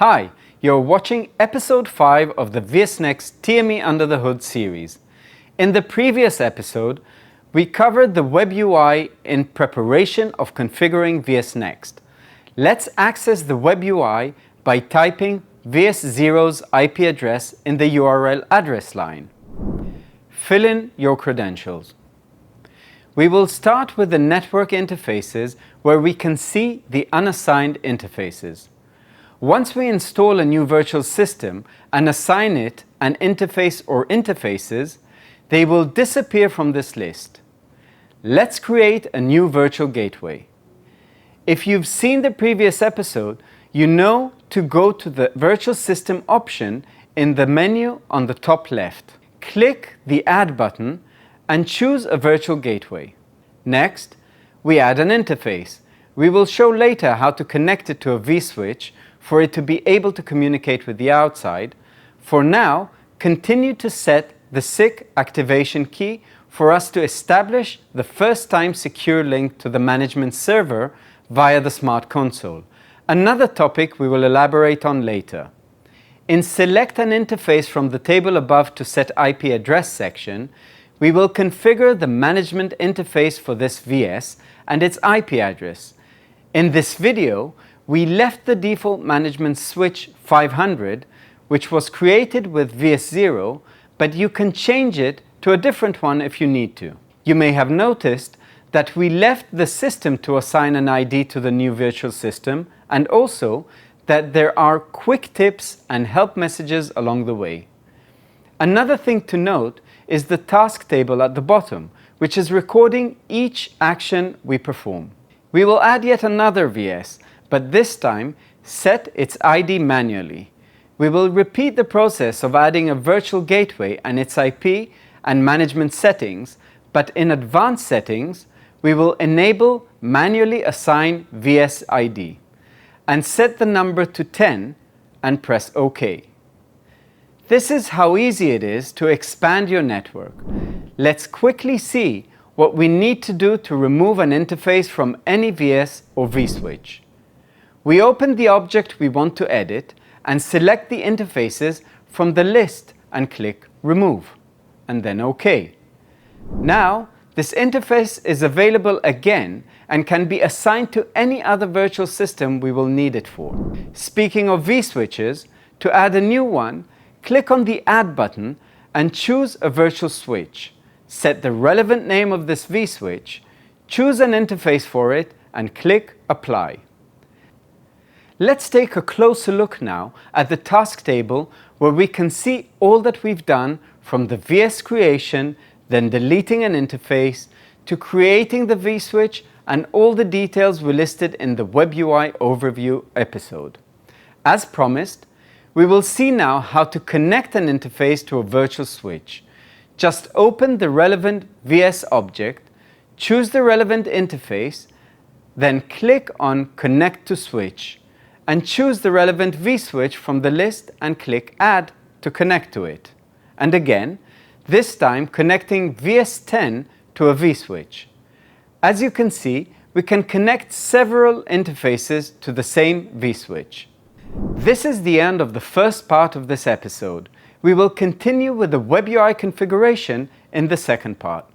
Hi, you're watching episode 5 of the VSNext TME Under the Hood series. In the previous episode, we covered the WebUI in preparation of configuring VSNext. Let's access the WebUI by typing VS0's IP address in the URL address line. Fill in your credentials. We will start with the network interfaces where we can see the unassigned interfaces. Once we install a new virtual system and assign it an interface or interfaces, they will disappear from this list. Let's create a new virtual gateway. If you've seen the previous episode, you know to go to the virtual system option in the menu on the top left. Click the Add button and choose a virtual gateway. Next, we add an interface. We will show later how to connect it to a vSwitch for it to be able to communicate with the outside. For now, continue to set the SIG activation key for us to establish the first-time secure link to the management server via the Smart Console, another topic we will elaborate on later. In Select an interface from the table above to set IP address section, we will configure the management interface for this VS and its IP address. In this video, we left the default management switch 500, which was created with VS0, but you can change it to a different one if you need to. You may have noticed that we left the system to assign an ID to the new virtual system, and also that there are quick tips and help messages along the way. Another thing to note is the task table at the bottom, which is recording each action we perform. We will add yet another VS, but this time set its ID manually. We will repeat the process of adding a virtual gateway and its IP and management settings, but in advanced settings, we will enable manually assign VS ID and set the number to 10 and press OK. This is how easy it is to expand your network. Let's quickly see what we need to do to remove an interface from any VS or vSwitch. We open the object we want to edit and select the interfaces from the list and click Remove, and then OK. Now, this interface is available again and can be assigned to any other virtual system we will need it for. Speaking of vSwitches, to add a new one, click on the Add button and choose a virtual switch. Set the relevant name of this vSwitch, choose an interface for it, and click Apply. Let's take a closer look now at the task table where we can see all that we've done from the VS creation, then deleting an interface, to creating the vSwitch, and all the details we listed in the WebUI overview episode. As promised, we will see now how to connect an interface to a virtual switch. Just open the relevant VS object, choose the relevant interface, then click on Connect to Switch, and choose the relevant vSwitch from the list and click Add to connect to it. And again, this time connecting VS10 to a vSwitch. As you can see, we can connect several interfaces to the same vSwitch. This is the end of the first part of this episode. We will continue with the WebUI configuration in the second part.